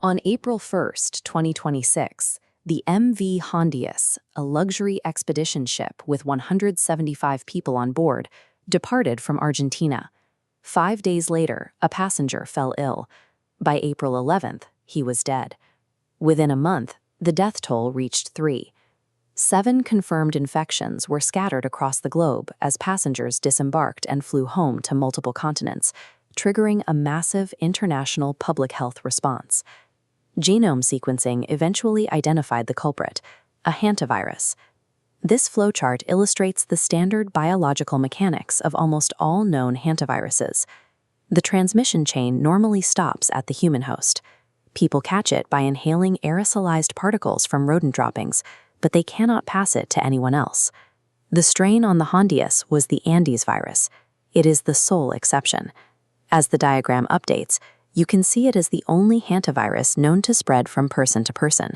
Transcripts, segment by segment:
On April 1, 2026, the MV Hondius, a luxury expedition ship with 175 people on board, departed from Argentina. 5 days later, a passenger fell ill. By April 11th, he was dead. Within a month, the death toll reached 3. 7 confirmed infections were scattered across the globe as passengers disembarked and flew home to multiple continents, triggering a massive international public health response. Genome sequencing eventually identified the culprit, a hantavirus. This flowchart illustrates the standard biological mechanics of almost all known hantaviruses. The transmission chain normally stops at the human host. People catch it by inhaling aerosolized particles from rodent droppings, but they cannot pass it to anyone else. The strain on the Hondius was the Andes virus. It is the sole exception. As the diagram updates, you can see it as the only hantavirus known to spread from person to person,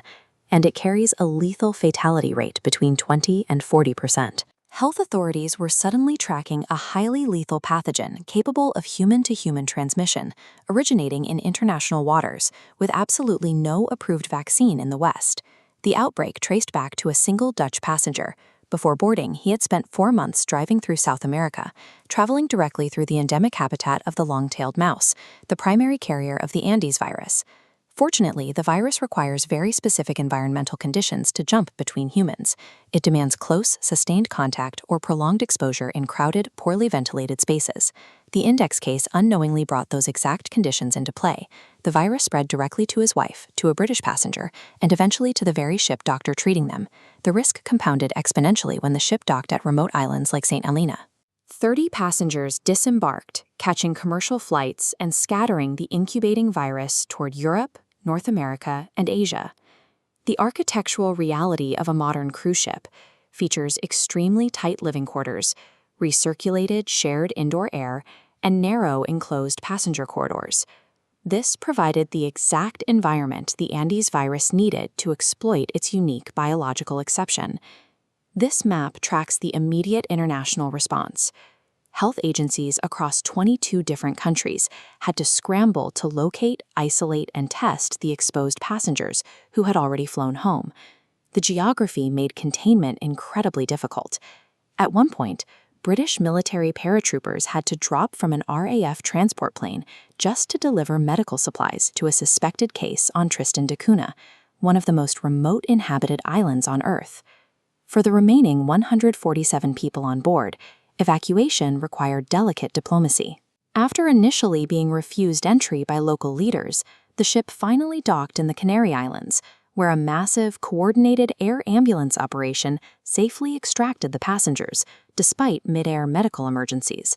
and it carries a lethal fatality rate between 20 and 40%. Health authorities were suddenly tracking a highly lethal pathogen capable of human-to-human transmission, originating in international waters, with absolutely no approved vaccine in the West. The outbreak traced back to a single Dutch passenger. Before boarding, he had spent 4 months driving through South America, traveling directly through the endemic habitat of the long-tailed mouse, the primary carrier of the Andes virus. Fortunately, the virus requires very specific environmental conditions to jump between humans. It demands close, sustained contact or prolonged exposure in crowded, poorly ventilated spaces. The index case unknowingly brought those exact conditions into play. The virus spread directly to his wife, to a British passenger, and eventually to the very ship doctor treating them. The risk compounded exponentially when the ship docked at remote islands like St. Helena. 30 passengers disembarked, catching commercial flights and scattering the incubating virus toward Europe, North America, and Asia. The architectural reality of a modern cruise ship features extremely tight living quarters, recirculated shared indoor air, and narrow enclosed passenger corridors. This provided the exact environment the Andes virus needed to exploit its unique biological exception. This map tracks the immediate international response. Health agencies across 22 different countries had to scramble to locate, isolate, and test the exposed passengers who had already flown home. The geography made containment incredibly difficult. At one point, British military paratroopers had to drop from an RAF transport plane just to deliver medical supplies to a suspected case on Tristan da Cunha, one of the most remote inhabited islands on Earth. For the remaining 147 people on board, evacuation required delicate diplomacy. After initially being refused entry by local leaders, the ship finally docked in the Canary Islands, where a massive, coordinated air ambulance operation safely extracted the passengers, despite mid-air medical emergencies.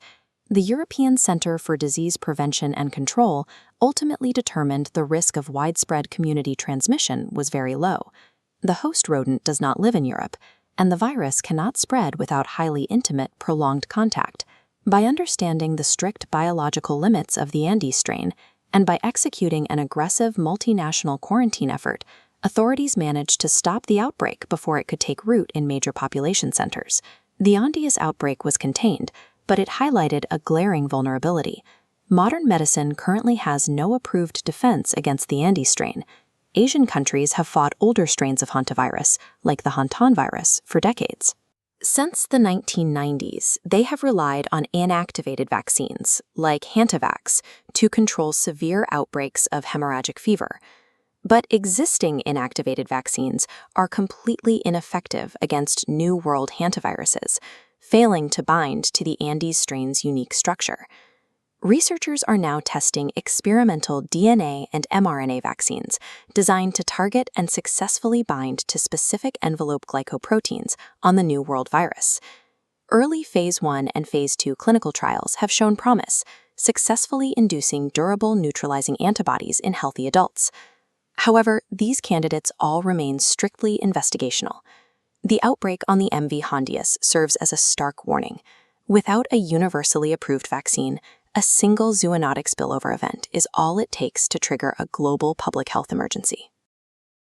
The European Center for Disease Prevention and Control ultimately determined the risk of widespread community transmission was very low. The host rodent does not live in Europe, and the virus cannot spread without highly intimate, prolonged contact. By understanding the strict biological limits of the Andes strain, and by executing an aggressive multinational quarantine effort, authorities managed to stop the outbreak before it could take root in major population centers. The Hondius outbreak was contained, but it highlighted a glaring vulnerability. Modern medicine currently has no approved defense against the Andes strain. Asian countries have fought older strains of hantavirus, like the hantavirus, for decades. Since the 1990s, they have relied on inactivated vaccines, like Hantavax, to control severe outbreaks of hemorrhagic fever. But existing inactivated vaccines are completely ineffective against New World hantaviruses, failing to bind to the Andes strain's unique structure. Researchers are now testing experimental DNA and mRNA vaccines designed to target and successfully bind to specific envelope glycoproteins on the New World virus. Early Phase 1 and Phase 2 clinical trials have shown promise, successfully inducing durable neutralizing antibodies in healthy adults. However, these candidates all remain strictly investigational. The outbreak on the MV Hondius serves as a stark warning. Without a universally approved vaccine, a single zoonotic spillover event is all it takes to trigger a global public health emergency.